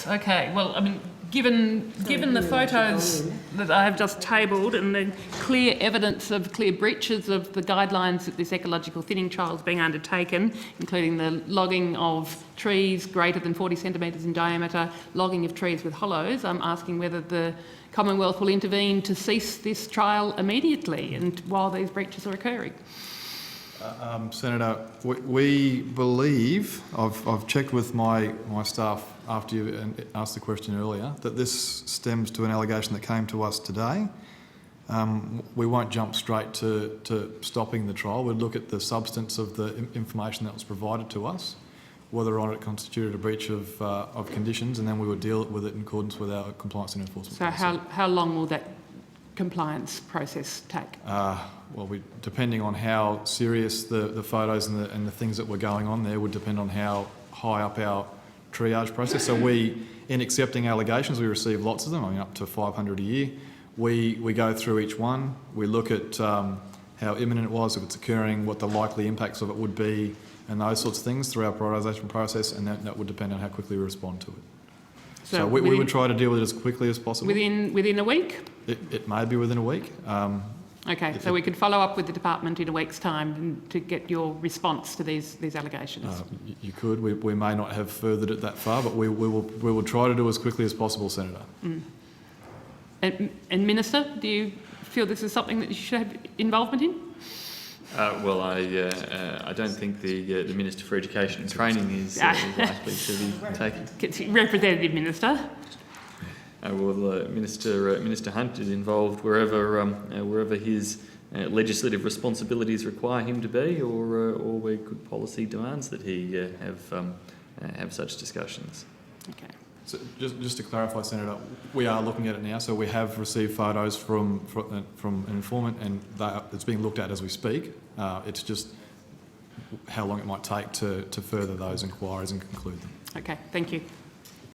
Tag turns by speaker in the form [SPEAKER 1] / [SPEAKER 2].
[SPEAKER 1] Yes, okay. Well, I mean, given the photos that I have just tabled and the clear evidence of clear breaches of the guidelines that this ecological thinning trial is being undertaken, including the logging of trees greater than 40 centimetres in diameter, logging of trees with hollows, I'm asking whether the Commonwealth will intervene to cease this trial immediately and while these breaches are occurring.
[SPEAKER 2] Senator, we believe, I've checked with my staff after you asked the question earlier, that this stems to an allegation that came to us today. We won't jump straight to stopping the trial. We'll look at the substance of the information that was provided to us, whether or not it constituted a breach of conditions, and then we would deal with it in accordance with our compliance and enforcement policy.
[SPEAKER 1] So how long will that compliance process take?
[SPEAKER 2] Well, depending on how serious the photos and the things that were going on there would depend on how high up our triage process. So in accepting allegations, we receive lots of them, I mean up to 500 a year. We go through each one, we look at how imminent it was, if it's occurring, what the likely impacts of it would be, and those sorts of things through our prioritisation process, and that would depend on how quickly we respond to it. So we would try to deal with it as quickly as possible.
[SPEAKER 1] Within a week?
[SPEAKER 2] It may be within a week.
[SPEAKER 1] Okay, so we could follow up with the department in a week's time to get your response to these allegations.
[SPEAKER 2] You could. We may not have furthered it that far, but we will try to do as quickly as possible, Senator.
[SPEAKER 1] And Minister, do you feel this is something that you should have involvement in?
[SPEAKER 3] Well, I don't think the Minister for Education and Training is likely to be taken.
[SPEAKER 1] Representative Minister.
[SPEAKER 3] Minister Hunt is involved wherever his legislative responsibilities require him to be, or where good policy demands that he have such discussions.
[SPEAKER 1] Okay.
[SPEAKER 2] So just to clarify, Senator, we are looking at it now. So we have received photos from an informant, and it's being looked at as we speak. It's just how long it might take to further those inquiries and conclude them.
[SPEAKER 1] Okay. Thank you.